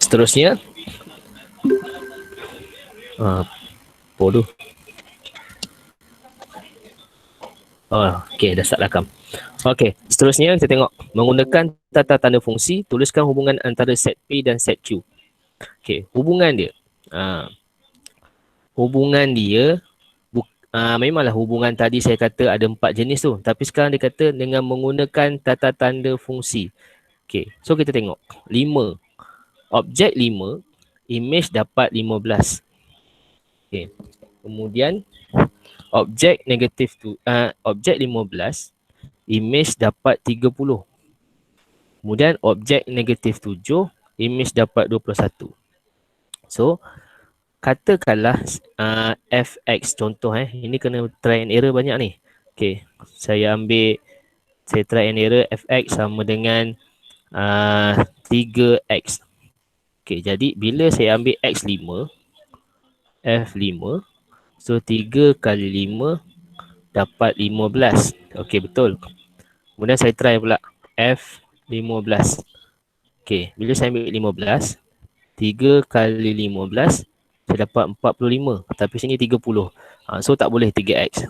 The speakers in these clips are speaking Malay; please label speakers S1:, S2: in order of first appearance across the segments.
S1: Seterusnya. Bodoh. Okey, dah start rakam. Okey, seterusnya kita tengok. Menggunakan tata tanda fungsi, tuliskan hubungan antara set P dan set Q. Okey, hubungan dia. Hubungan dia, memanglah hubungan tadi saya kata ada 4 jenis tu. Tapi sekarang dia kata dengan menggunakan tata tanda fungsi. Okey, so kita tengok. 5. Objek 5, image dapat 15. Okey, kemudian objek negatif tu, objek 15, image dapat 30. Kemudian objek negatif 7, image dapat 21. So, katakanlah fx contoh ini kena try and error banyak ni. Okey, saya try and error fx sama dengan 3x. Okey, jadi bila saya ambil x5, f5, so 3 kali 5 dapat 15. Okey, betul. Kemudian saya try pula f15. Okey, bila saya ambil 15, 3 kali 15, saya dapat 45. Tapi sini 30. So tak boleh 3x.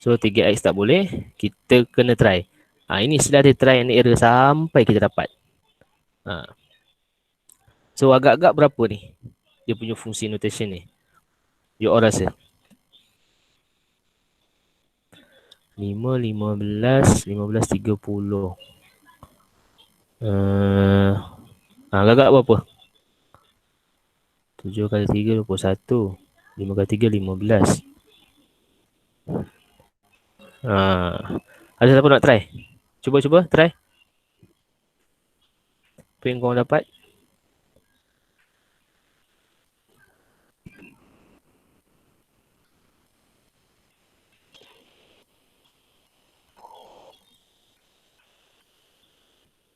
S1: So 3x tak boleh. Kita kena try. Ini sudah ada try and error sampai kita dapat. So agak-agak berapa ni? Dia punya fungsi notation ni. You all rasa? 5, 15, 15, 30. Agak-agak berapa? 7 kali 3, 21. 5 kali 3, 15. Ada siapa nak try? Cuba try. Apa yang korang dapat?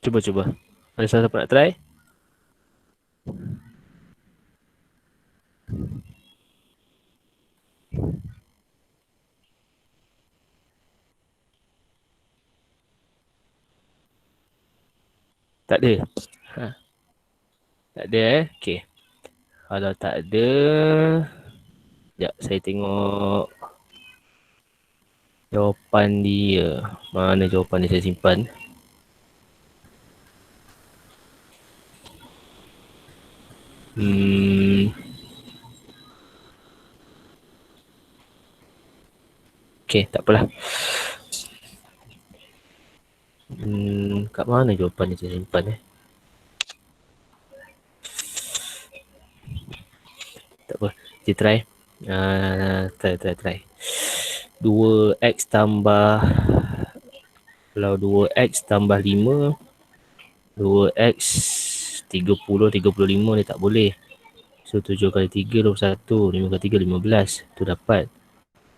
S1: Cuba. Ada siapa nak try? Tak ada? Tak ada Okey. Kalau tak ada, sekejap saya tengok jawapan dia. Mana jawapan dia saya simpan? Okey, tak apalah. Kat mana jawapan dia saya simpan Tak apa, kita try. Try. 2x tambah, kalau 2x tambah 5, 2x 30, 35 ni tak boleh. So 7 kali 3, 21, 5 kali 3, 15. Tu dapat.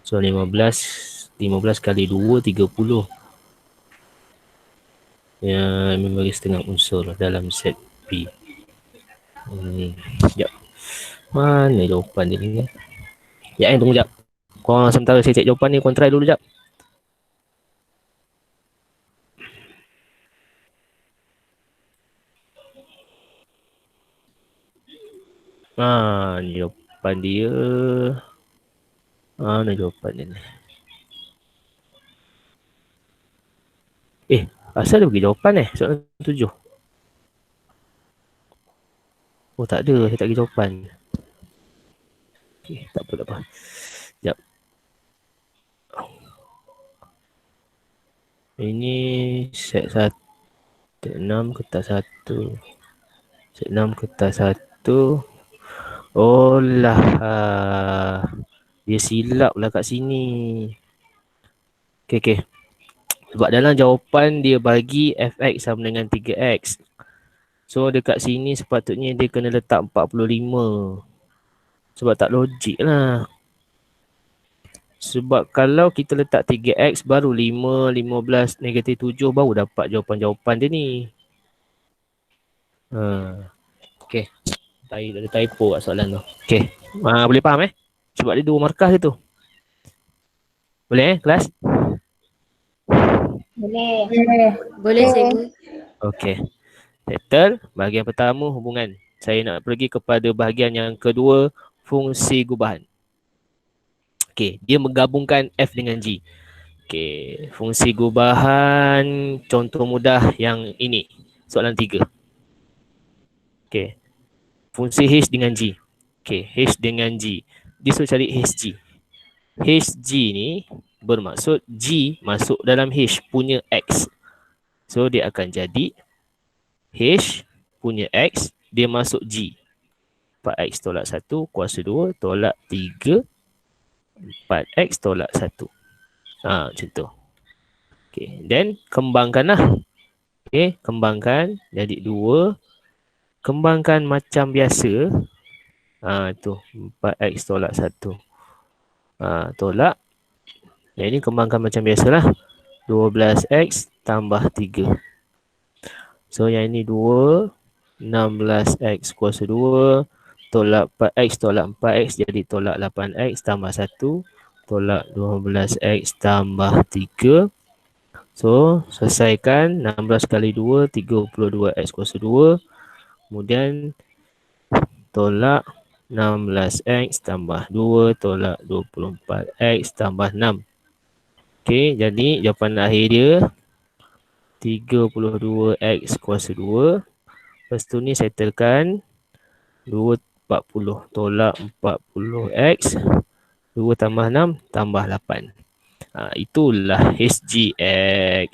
S1: So 15 kali 2, 30. Ya, membagi setengah unsur dalam set P. Sekejap. Mana jawapan dia ni? Tunggu sekejap. Korang sementara saya cek jawapan ni, korang try dulu sekejap. Jawapan dia. Mana jawapan dia ni? Asal dia bagi jawapan soalan 7. Oh, tak ada. Saya tak bagi jawapan. Okay, tak apa. Sekejap. Ini set 1. Set 6 kertas 1. Set 6 kertas 1. Oh lah. Dia silap lah kat sini. Okay. Sebab dalam jawapan dia bagi fx sama dengan 3x. So dekat sini sepatutnya dia kena letak 45. Sebab tak logik lah. Sebab kalau kita letak 3x baru 5, 15, negatif 7 baru dapat jawapan-jawapan dia ni. Okay. Ada typo kat soalan tu. Okay. Boleh faham Sebab dia 2 markah dia tu. Boleh kelas?
S2: Boleh cikgu.
S1: Okay. Settle. Bahagian pertama hubungan. Saya nak pergi kepada bahagian yang kedua, fungsi gubahan. Okey, dia menggabungkan F dengan G. Okey, fungsi gubahan contoh mudah yang ini. Soalan 3. Okey, fungsi H dengan G. Okey, H dengan G. Dia suruh cari HG. HG ni bermaksud G masuk dalam H punya X. So, dia akan jadi H punya X, dia masuk G. 4X tolak 1 kuasa 2 tolak 3. 4X tolak 1. Macam tu. Okay, then kembangkanlah. Okay, kembangkan jadi 2. Kembangkan macam biasa. Tu 4X tolak 1. Tolak. Yang ini kembangkan macam biasalah. 12X tambah 3. So yang ini 2. 16X kuasa 2. Tolak 4X tolak 4X jadi tolak 8X tambah 1. Tolak 12X tambah 3. So, selesaikan 16 kali 2, 32X kuasa 2. Kemudian, tolak 16X tambah 2, tolak 24X tambah 6. Okey, jadi jawapan akhir dia 32X kuasa 2. Lepas tu ni settlekan 240 tolak 40X. 2 tambah 6 tambah 8. Itulah HGX.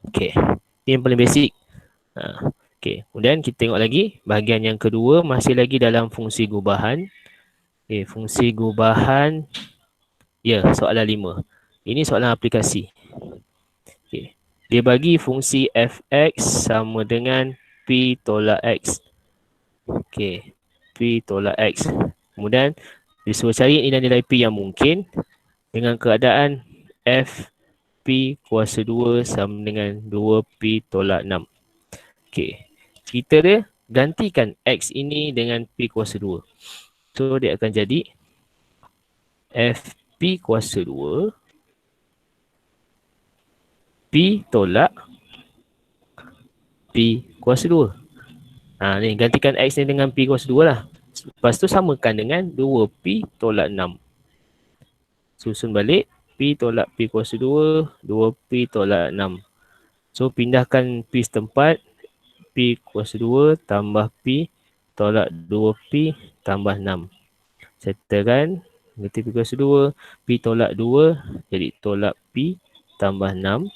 S1: Okey, ini yang paling basic. Okey, kemudian kita tengok lagi bahagian yang kedua masih lagi dalam fungsi gubahan. Okey, fungsi gubahan. Ya, soalan 5. Ini soalan aplikasi. Okey. Dia bagi fungsi fx sama dengan p tolak x. Okey, p tolak x. Kemudian disuruh cari nilai-nilai p yang mungkin dengan keadaan f p kuasa 2 sama dengan 2p tolak 6. Okey, kita dia gantikan x ini dengan p kuasa 2. So, dia akan jadi fp kuasa 2 p tolak p kuasa 2. Ni gantikan x ni dengan p kuasa 2 lah. Lepas tu samakan dengan 2p tolak 6. Susun balik p tolak p kuasa 2, 2p tolak 6. So, pindahkan p setempat. P kuasa 2 tambah P tolak 2P tambah 6. Settlekan. Ganti P kuasa 2. P tolak 2 jadi tolak P tambah 6.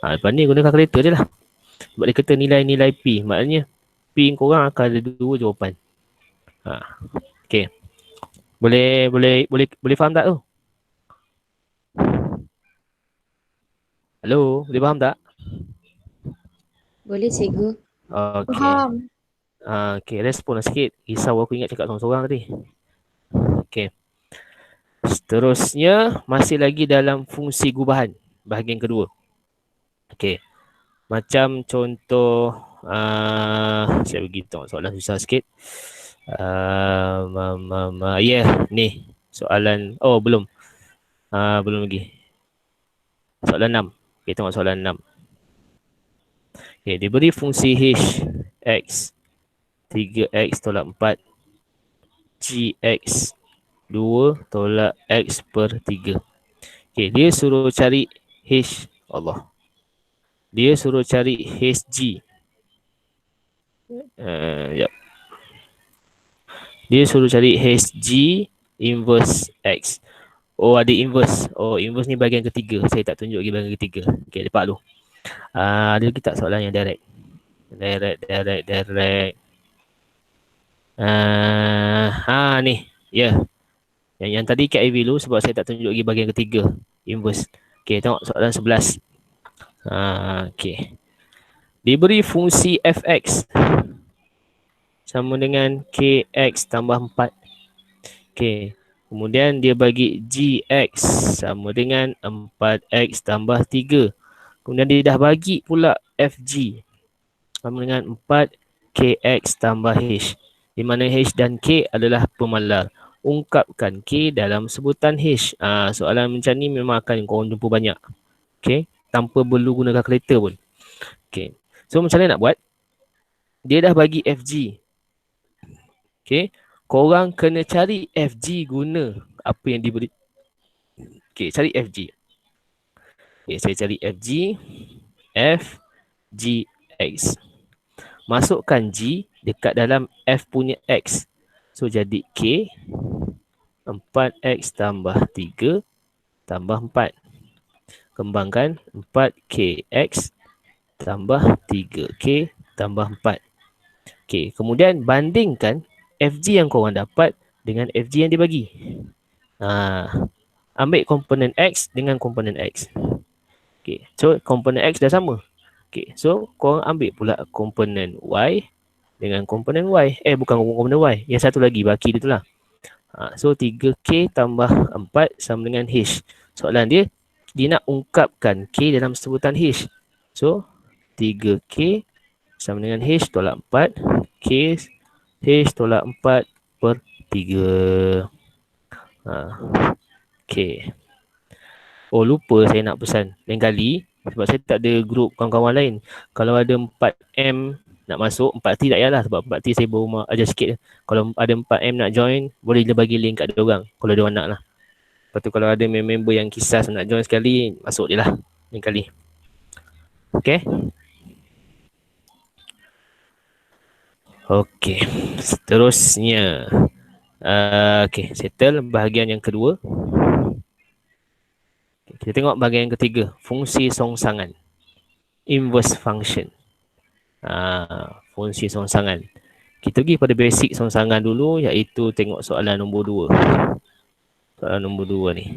S1: Lepas ni guna kalkulator je lah. Sebab dia kata nilai-nilai P. Maknanya P korang akan ada 2 jawapan. Okay. Boleh faham tak tu? Hello, boleh faham tak?
S2: Boleh, cikgu.
S1: Okay.
S2: Faham.
S1: Okay, respon lah sikit. Risau aku ingat cakap seorang-seorang tadi. Okay. Seterusnya, masih lagi dalam fungsi gubahan. Bahagian kedua. Okay. Macam contoh, saya beritahu soalan susah sikit. Ni. Soalan, belum. Belum lagi. Soalan 6. Okay, tengok soalan 6. Okay, diberi fungsi H, X, 3X tolak 4, GX, 2 tolak X per 3. Okay, dia suruh cari H. Allah. Dia suruh cari HG. Yep. Dia suruh cari HG inverse X. Ada inverse. Inverse ni bahagian ketiga. Saya tak tunjuk lagi bahagian ketiga. Okay, lepas dulu. Ada lagi tak soalan yang direct? Direct. Ni. Ya. Yeah. Yang tadi KIV dulu sebab saya tak tunjuk lagi bahagian ketiga. Inverse. Okay, tengok soalan 11. Okay. Diberi fungsi fx sama dengan kx tambah 4. Okay. Kemudian dia bagi gx sama dengan 4x tambah 3. Kemudian dia dah bagi pula fg sama dengan 4kx tambah h. Di mana h dan k adalah pemalar. Ungkapkan k dalam sebutan h. Soalan macam ni memang akan korang jumpa banyak. Okay. Tanpa perlu guna kalkulator pun. Okay. So macam mana nak buat? dia dah bagi FG. Okay. Korang kena cari FG guna apa yang diberi. Okay, cari FG. Okay, saya cari FG. FGX. Masukkan G dekat dalam F punya X. So, jadi K 4X tambah 3 tambah 4. Kembangkan 4KX tambah 3K tambah 4. Okay, kemudian bandingkan FG yang korang dapat dengan FG yang dibagi. Ambil komponen X dengan komponen X. Okay, so komponen X dah sama. Okay, so korang ambil pula komponen Y dengan komponen Y. Bukan komponen Y. Yang satu lagi, baki dia tu lah. So 3K tambah 4 sama dengan H. Soalan dia nak ungkapkan K dalam sebutan H. So 3K sama dengan H tolak 4. K H tolak 4 per 3. Okay. Oh, lupa saya nak pesan lain kali sebab saya tak ada grup kawan-kawan lain. Kalau ada 4M nak masuk, 4T tak payahlah sebab 4T saya baru ajar sikit. Kalau ada 4M nak join, boleh dia bagi link kat dia orang kalau dia orang nak lah. Lepas tu kalau ada member yang kisah nak join sekali, masuk dia lah lain kali. Okay. Okay. Seterusnya. Okay, settle bahagian yang kedua. Kita tengok bahagian yang ketiga, fungsi songsangan. Inverse function. Fungsi songsangan. Kita pergi pada basic songsangan dulu, iaitu tengok soalan nombor 2. Soalan nombor 2 ni.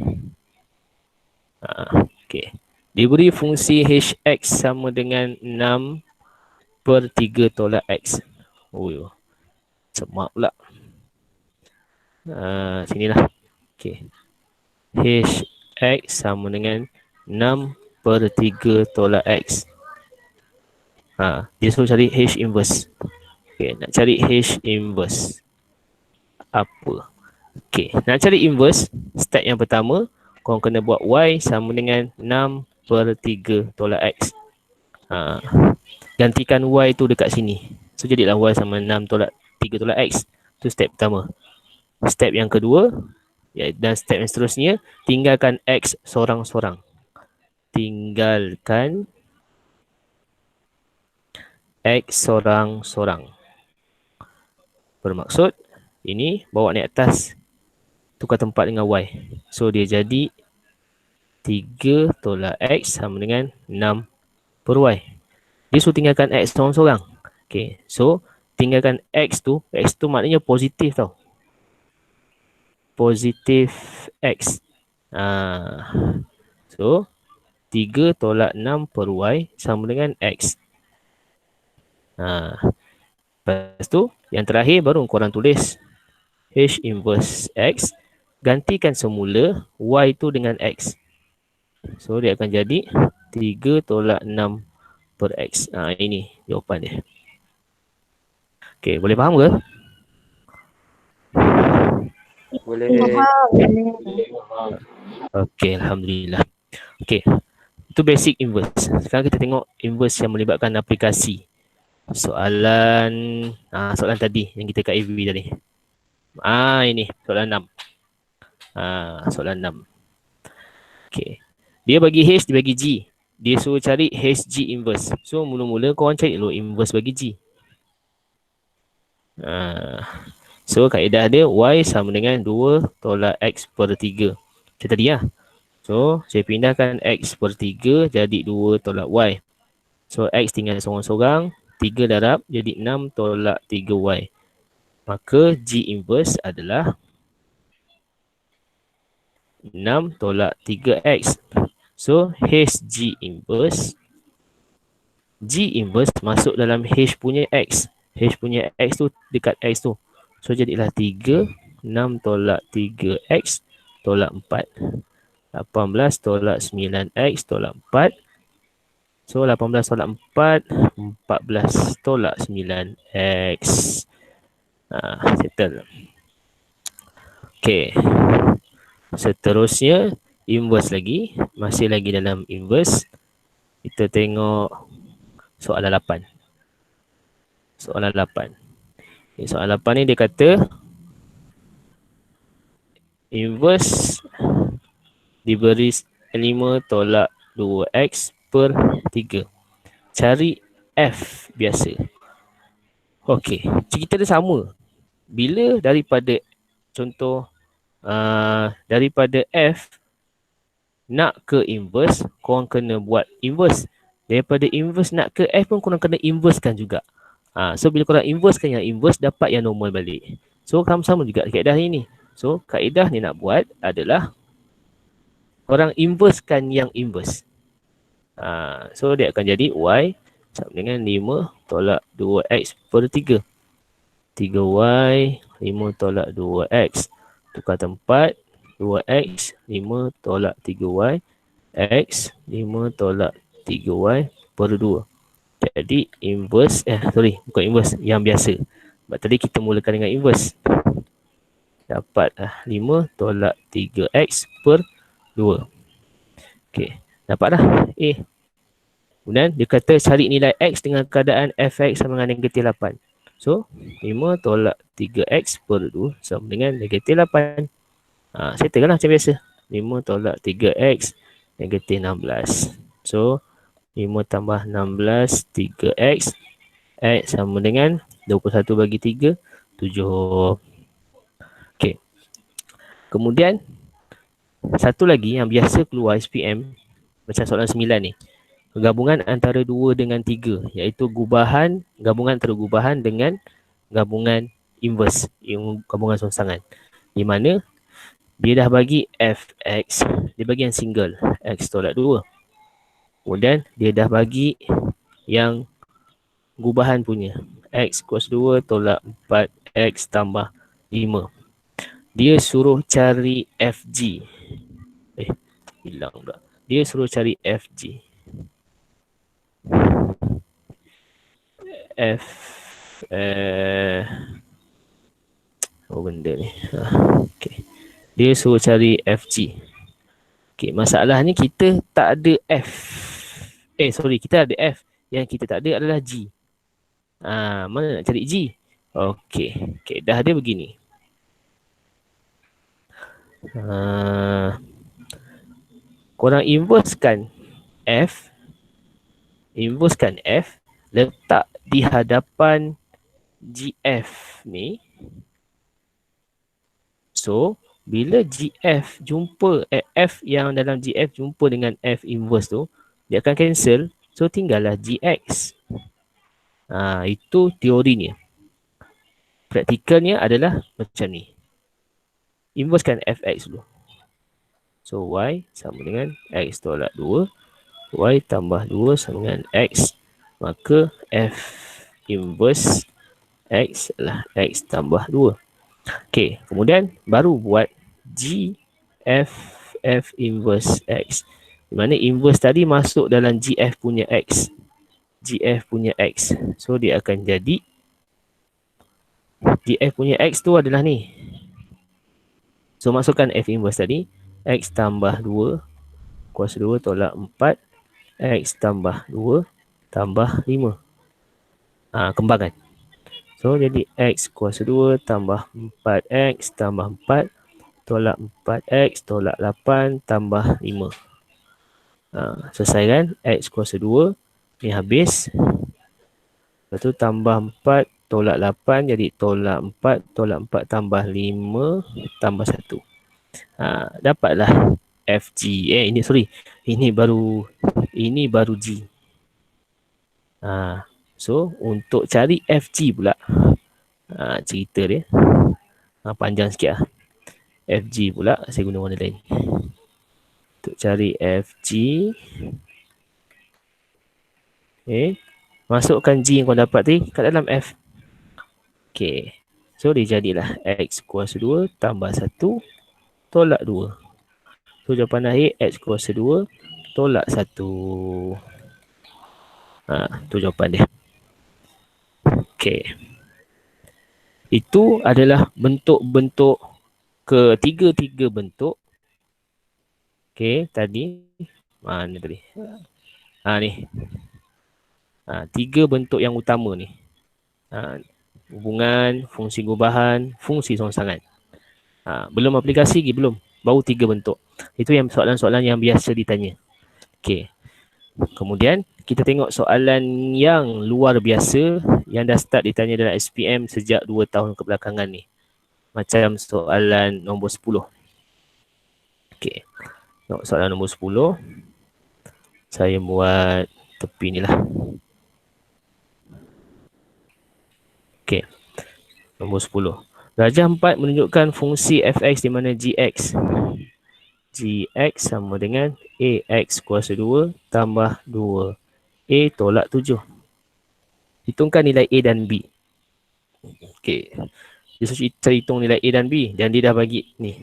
S1: Okay. Diberi fungsi hx sama dengan 6 per 3 tolak x. Oh, semak pula. Sinilah. Okay. Hx sama dengan 6 per 3 tolak x. Dia suruh cari H inverse. Okay, nak cari H inverse. Apa? Okay, nak cari inverse, step yang pertama, korang kena buat Y sama dengan 6 per 3 tolak X. Gantikan Y tu dekat sini. So, jadilah Y sama 6 tolak 3 tolak X. Tu step pertama. Step yang kedua, dan step yang seterusnya, tinggalkan X sorang-sorang. Tinggalkan X sorang-sorang. Bermaksud, ini bawa naik atas, tukar tempat dengan Y. So, dia jadi 3 tolak X sama dengan 6 per Y. Dia suruh tinggalkan X sorang-sorang. Okay, so tinggalkan X tu maknanya positif tau. Positif X. So, 3 tolak 6 per Y sama dengan X. Lepas tu, yang terakhir baru korang tulis H inverse X. Gantikan semula Y tu dengan X. So, dia akan jadi 3 tolak 6 per X. Ini jawapan dia. Okay, boleh faham ke?
S2: Boleh.
S1: Okay, Alhamdulillah. Okay, itu basic inverse. Sekarang kita tengok inverse yang melibatkan aplikasi. Soalan tadi yang kita kat AV tadi. Ini soalan 6. Soalan 6. Okay. Dia bagi H, dia bagi G. Dia suruh cari HG inverse. So, mula-mula korang cari dulu inverse bagi G. So, kaedah dia Y sama dengan 2 tolak X per 3. Macam tadi lah. So, saya pindahkan X per 3 jadi 2 tolak Y. So, X tinggal sorang-sorang. 3 darab jadi 6 tolak 3Y. Maka G inverse adalah 6 tolak 3X. So, HG inverse. G inverse masuk dalam H punya X. H punya X tu dekat X tu. So, jadilah 3. 6 tolak 3X tolak 4. 18 tolak 9X tolak 4. So, 18 tolak 4. 14 tolak 9X. Settle. Okay. Seterusnya, inverse lagi. Masih lagi dalam inverse. Kita tengok soalan 8. Soalan 8. Soalan 8 ni dia kata inverse diberi 5 tolak 2x per 3. Cari F biasa. Okey, cerita dia sama. Bila daripada contoh daripada F nak ke inverse, korang kena buat inverse. Daripada inverse nak ke F pun korang kena inversekan juga. So bila korang inversekan yang inverse, dapat yang normal balik. So sama-sama juga kaedah ini. So kaedah ni nak buat adalah korang inversekan yang inverse. So dia akan jadi Y sama dengan 5 tolak 2x per 3. 3y 5 tolak 2x. Tukar tempat 2x 5 tolak 3y. X 5 tolak 3y per 2. Jadi inverse, bukan inverse, yang biasa. Sebab tadi kita mulakan dengan inverse. Dapat 5 tolak 3x per 2. Okey, dapat dah A. Kemudian dia kata cari nilai X dengan keadaan fx sama dengan negatif 8. So 5 tolak 3x per 2 sama dengan negatif 8. Settle lah macam biasa. 5 tolak 3x negatif 16. So 5 tambah 16 3x. X sama dengan 21 bagi 3 7. Okey. Kemudian satu lagi yang biasa keluar SPM macam soalan 9 ni. Gabungan antara 2 dengan 3, iaitu gabungan antara gubahan dengan gabungan inverse, gabungan songsangan. Di mana dia dah bagi fx, dia bagi yang single, x tolak 2. Kemudian dia dah bagi yang gubahan punya, x kuas 2 tolak 4x tambah 5. Dia suruh cari fg. Hilang pula. Dia suruh cari fg. F apa benda ni? Okay. Dia suruh cari FG. Okay, masalah ni kita tak ada F. Kita ada F. Yang kita tak ada adalah G. Mana nak cari G? Okay, dah dia begini. Korang inversekan F. Letak di hadapan GF ni. So, bila GF jumpa F yang dalam GF jumpa dengan F inverse tu, dia akan cancel. So, tinggallah GX. Itu teorinya. Praktikalnya adalah macam ni. Inversekan Fx dulu. So, Y sama dengan X tolak 2. Y tambah 2 sama dengan X. Maka F inverse X adalah X tambah 2. Okay, kemudian baru buat GF F inverse X. Di mana inverse tadi masuk dalam GF punya X. GF punya X. So, dia akan jadi GF punya X tu adalah ni. So, masukkan F inverse tadi. X tambah 2 kuasa 2 tolak 4. X tambah 2 tambah 5. Kembangkan. So, jadi X kuasa 2 tambah 4X tambah 4 tolak 4X tolak 8 tambah 5. Selesai kan? X kuasa 2. Ni habis. Lepas tu tambah 4 tolak 8 jadi tolak 4 tolak 4 tambah 5 tambah 1. Dapatlah FG. Ini baru G. So untuk cari FG pula, cerita dia panjang sikit lah. FG pula saya guna warna lain. Untuk cari FG, masukkan G yang kau dapat tadi kat dalam F. Okay, so dia jadilah X kuasa 2 tambah 1 tolak 2. So jawapan akhir X kuasa 2 tolak 1. Tu jawapan dia. Okay. Itu adalah bentuk-bentuk ketiga-tiga bentuk. Okay, tadi. Mana tadi? Ni. 3 bentuk yang utama ni. Hubungan, fungsi gubahan, fungsi songsangan. Belum aplikasi lagi, belum. Baru 3 bentuk. Itu yang soalan-soalan yang biasa ditanya. Okey. Kemudian kita tengok soalan yang luar biasa yang dah start ditanya dalam SPM sejak 2 tahun kebelakangan ni. Macam soalan nombor 10. Okey. Tengok soalan nombor 10. Saya buat tepi ni lah. Okey. Nombor 10. Darjah 4 menunjukkan fungsi fx di mana gx. Gx sama dengan ax kuasa 2 tambah 2a tolak 7. Hitungkan nilai a dan b. Okey. Dia suruh kita hitung nilai a dan b dan dia dah bagi ni.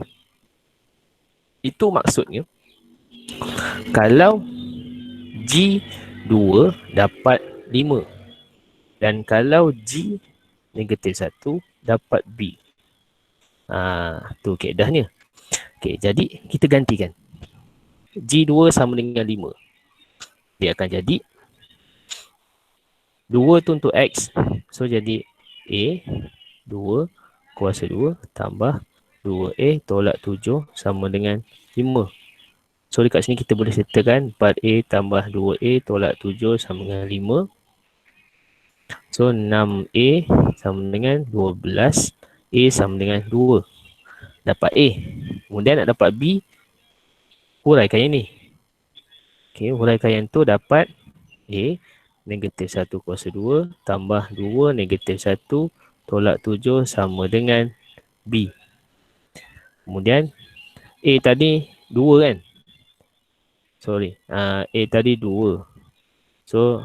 S1: Itu maksudnya kalau G2 dapat 5 dan kalau G negatif 1 dapat B. Tu keedahnya. Okey, jadi kita gantikan. G2 sama dengan 5. Dia akan jadi 2 tu untuk X. So jadi A 2 kuasa 2 tambah 2A tolak 7 sama dengan 5. So dekat sini kita boleh settlekan 4A tambah 2A tolak 7 sama dengan 5. So 6A sama dengan 12. A sama dengan 2. Dapat A. Kemudian nak dapat B, huraikan yang ni. Okay, huraikan yang tu dapat A negatif 1 kuasa 2 tambah 2 negatif 1 tolak 7 sama dengan B. Kemudian A tadi 2 kan? Sorry. A tadi 2. So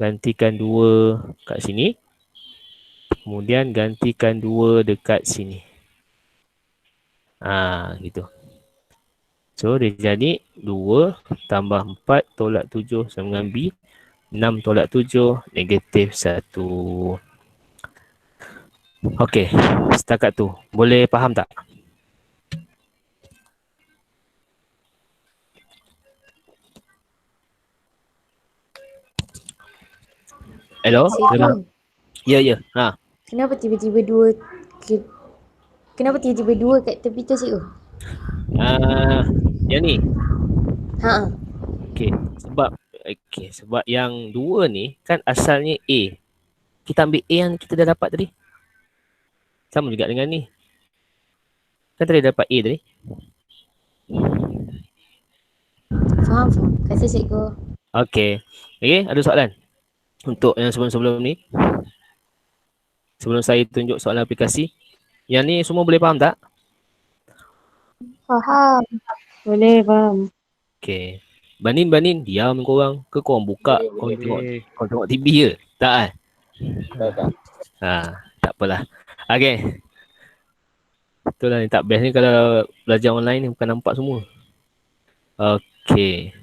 S1: gantikan 2 kat sini. Kemudian gantikan 2 dekat sini. Gitu. So dia jadi 2 tambah 4 tolak 7 sama dengan B. 6 tolak 7 negatif 1. Okey, setakat tu. Boleh faham tak? Hello?
S2: Cikgu,
S1: Ya.
S2: kenapa tiba-tiba dua kat tepi tu, cikgu?
S1: Yang ni.
S2: Ha.
S1: Sebab yang 2 ni kan asalnya A. Kita ambil A yang kita dah dapat tadi. Sama juga dengan ni. Kan tadi dapat A tadi.
S2: Faham. Kasih cikgu.
S1: Okey, ada soalan untuk yang sebelum-sebelum ni? Sebelum saya tunjuk soalan aplikasi. Yang ni semua boleh faham tak?
S3: Faham. Boleh faham.
S1: Okey. Banin, diam korang. Ke korang buka, korang tengok TV ke? Tak kan? Tak apalah. Okey. Itulah ni tak best ni kalau belajar online ni bukan nampak semua. Okey.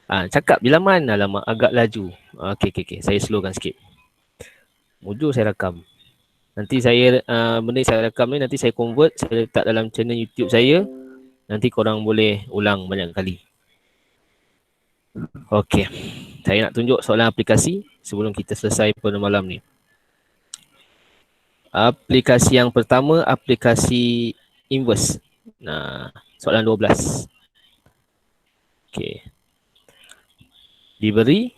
S1: Cakap bila mana lama agak laju. Okey. Saya slowkan sikit. Mujur saya rakam. Nanti saya benda saya rakam ni nanti saya convert, saya letak dalam channel YouTube saya. Nanti korang boleh ulang banyak kali. Okey. Saya nak tunjuk soalan aplikasi sebelum kita selesai pada malam ni. Aplikasi yang pertama, aplikasi inverse. Soalan 12. Okey. Diberi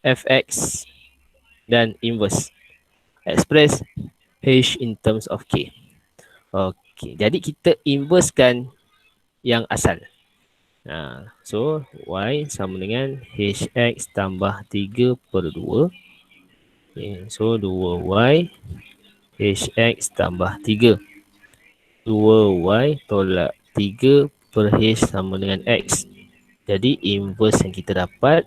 S1: fx dan inverse. Express h in terms of k. Okey, jadi kita inversekan yang asal. So, y sama dengan hx tambah 3 per 2. Okay, so 2y hx tambah 3. 2y tolak 3 per h sama dengan x. Jadi inverse yang kita dapat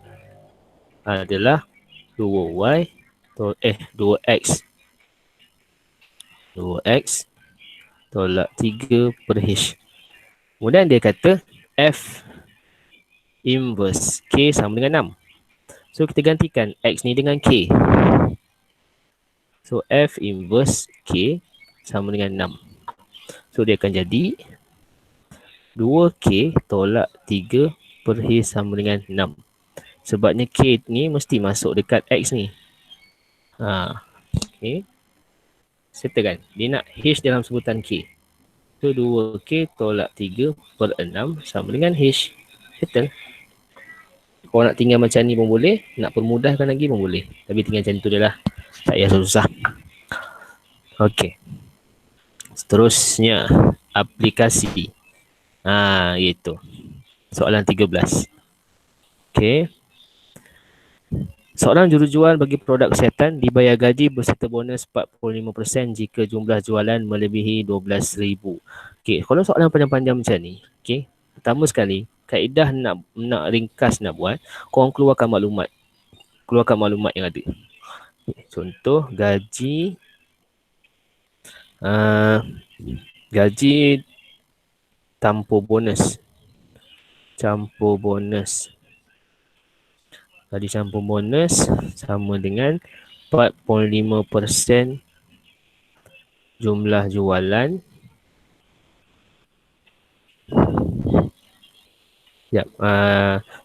S1: adalah 2y 2x. 2x tolak 3 per h. Kemudian dia kata f inverse k sama dengan 6. So kita gantikan x ni dengan k. So f inverse k sama dengan 6. So dia akan jadi 2k tolak 3 per h sama dengan 6. Sebabnya K ni mesti masuk dekat X ni. Okay. Settle kan? Dia nak H dalam sebutan K. So 2K tolak 3/6 sama dengan H. Settle. Kalau nak tinggal macam ni pun boleh. Nak permudahkan lagi pun boleh. Tapi tinggal macam tu je lah. Tak payah susah. Okay. Seterusnya. Aplikasi. Itu. Soalan 13. Okay. Seorang jurujual bagi produk kesihatan dibayar gaji berserta bonus 45% jika jumlah jualan melebihi 12,000. Okey, kalau soalan panjang-panjang macam ni, okey, pertama sekali, kaedah nak ringkas nak buat, korang keluarkan maklumat. Keluarkan maklumat yang ada. Contoh, gaji campur bonus. Campur bonus. Gaji campur bonus sama dengan 45% jumlah jualan.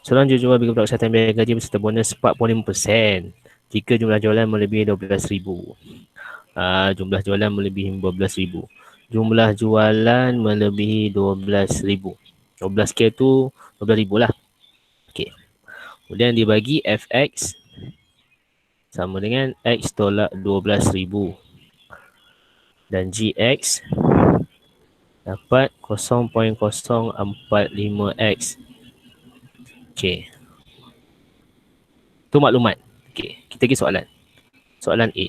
S1: Seorang jurujual bagi produk kesihatan bayar gaji berserta bonus 45% jika jumlah jualan melebihi 12,000. Jumlah jualan melebihi 12,000. Jumlah jualan melebihi 12,000. 12K tu 12,000 lah. Okey. Kemudian dibagi Fx sama dengan X tolak 12,000. Dan Gx dapat 0.045X. Okey. Itu maklumat. Okey, kita pergi soalan. Soalan A.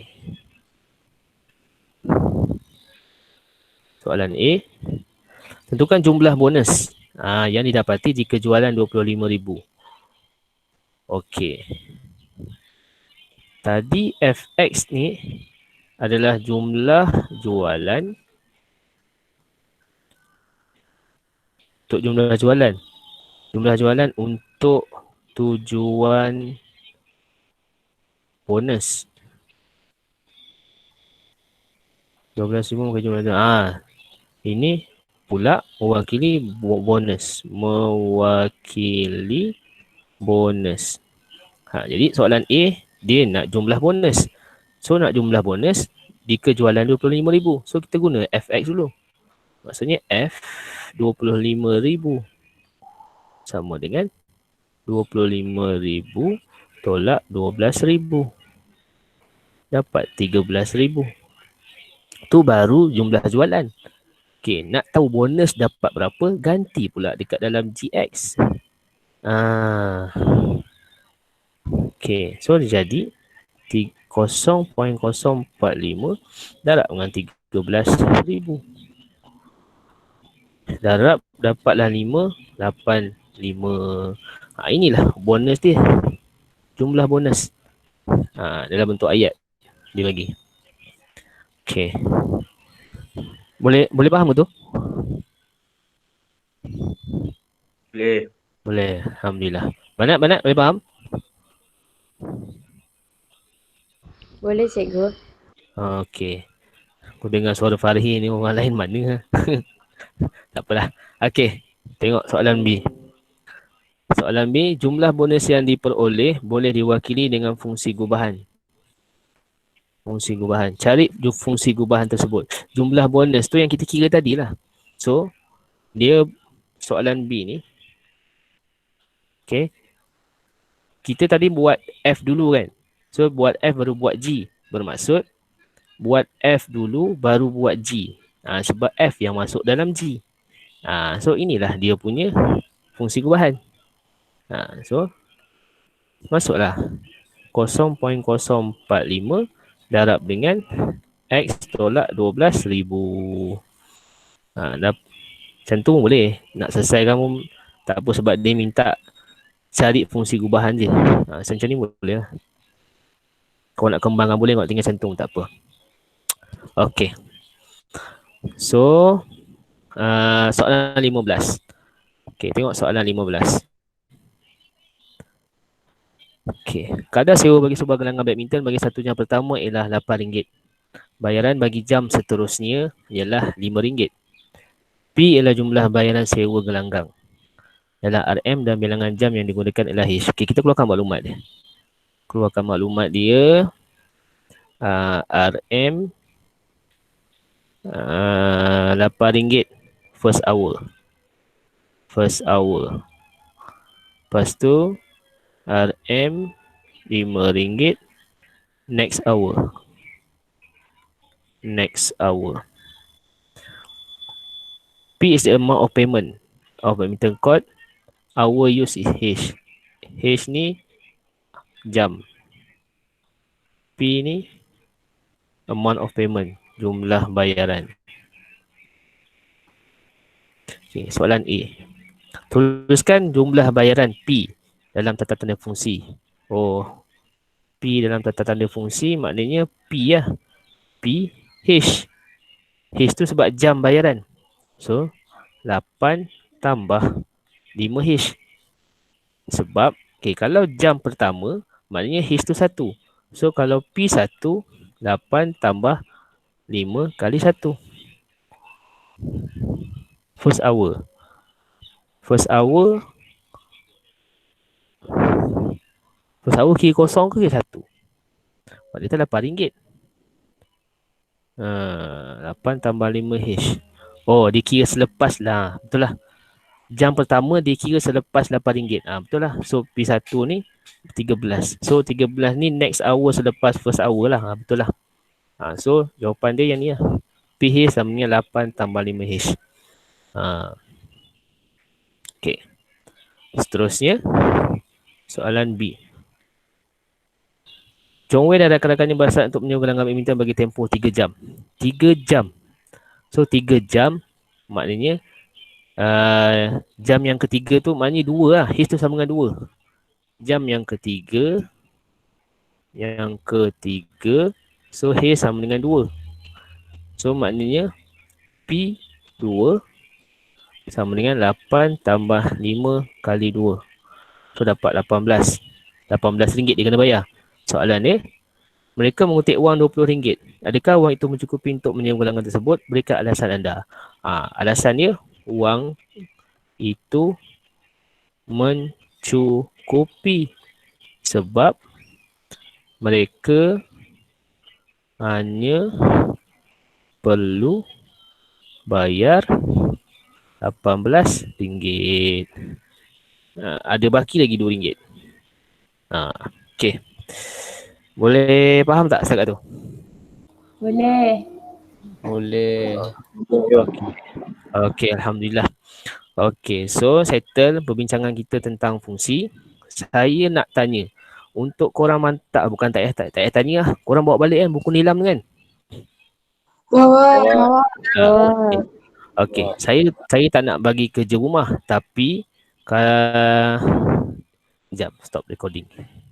S1: Soalan A. Tentukan jumlah bonus yang didapati jika jualan 25,000. Okey. Tadi Fx ni adalah jumlah jualan. Untuk jumlah jualan. Jumlah jualan untuk tujuan bonus. 12,000 bukan jumlah jualan. Ini pula mewakili bonus. Mewakili bonus. Jadi soalan A, dia nak jumlah bonus. So nak jumlah bonus jika jualan 25,000. So kita guna Fx dulu. Maksudnya F 25,000 sama dengan 25,000 tolak 12,000. Dapat 13,000. Tu baru jumlah jualan. Okey, nak tahu bonus dapat berapa, ganti pula dekat dalam Gx. Okey, so jadi 0.045 darab dengan 13,000. Darab dapatlah 585. Inilah bonus dia. Jumlah bonus. Dalam bentuk ayat dia bagi. Okey. Boleh faham tu?
S4: Boleh.
S1: Boleh. Alhamdulillah. Banat boleh faham?
S2: Boleh cikgu.
S1: Okey. Aku dengar suara Farhi ni orang lain mana? Tak apalah. Okey. Tengok soalan B. Soalan B, jumlah bonus yang diperoleh boleh diwakili dengan fungsi gubahan. Fungsi gubahan. Cari fungsi gubahan tersebut. Jumlah bonus tu yang kita kira tadi lah. So, dia soalan B ni. Okay. Kita tadi buat F dulu kan. So, buat F baru buat G. Bermaksud, buat F dulu baru buat G. Sebab F yang masuk dalam G. So, inilah dia punya fungsi gubahan. So, masuklah 0.045 darab dengan X tolak 12,000. Macam tu boleh. Nak selesaikan pun tak apa sebab dia minta cari fungsi gubahan je. Macam ni boleh lah. Kalau nak kembangkan boleh, kalau tinggal cantum tak apa. Okey. So, soalan 15. Okey, tengok soalan 15. Okey, kadar sewa bagi sebuah gelanggang badminton bagi satu jam pertama ialah RM8. Bayaran bagi jam seterusnya ialah RM5. P ialah jumlah bayaran sewa gelanggang. adalah RM dan bilangan jam yang digunakan adalah H. Okay, kita keluarkan maklumat dia. Keluarkan maklumat dia. RM RM8 first hour. First hour. Lepas tu RM RM5 next hour. Next hour. P is the amount of payment of badminton court. Hour use is H. H ni jam. P ni amount of payment, jumlah bayaran. Okay, soalan A. Tuliskan jumlah bayaran P dalam tata tanda fungsi. Oh, P dalam tata tanda fungsi maknanya P lah. P, H. H tu sebab jam bayaran. So, 8 tambah 5H. Sebab, okay, kalau jam pertama, maknanya H tu 1. So, kalau P 1, 8 tambah 5 kali 1. First hour. First hour. First hour kira kosong ke kira 1? Maknanya tu RM8. 8 tambah 5H. Oh, dikira selepas lah. Betul lah. Jam pertama dikira selepas RM8. Betul lah. So, P1 ni 13. So, 13 ni next hour selepas first hour lah. Betul lah. So, jawapan dia yang ni lah. PH sama dengan 8 tambah 5H. Okay. Seterusnya, soalan B. Chong Wei dan rakan-rakannya berhasrat untuk menyewa gelanggang badminton bagi tempoh 3 jam. 3 jam. So, 3 jam maknanya jam yang ketiga tu maknanya 2 lah. H tu sama dengan 2. Jam yang ketiga. So, H sama dengan 2. So, maknanya P 2 sama dengan 8 tambah 5 kali 2. So, dapat 18. RM18 dia kena bayar. Soalan dia, mereka mengutip wang RM20. Adakah wang itu mencukupi untuk menyewa gelanggang tersebut? Berikan alasan anda. Alasannya, wang itu mencukupi sebab mereka hanya perlu bayar RM18. Ada baki lagi RM2. Okey. Boleh faham tak setakat tu?
S2: Boleh.
S1: Boleh. Okey, alhamdulillah. Okey, so settle perbincangan kita tentang fungsi. Saya nak tanya, untuk korang mantap, bukan tak payah tanya lah. Korang bawa balik kan buku nilam kan?
S2: Bawa.
S1: Okey, saya tak nak bagi kerja rumah, tapi sekejap, stop recording.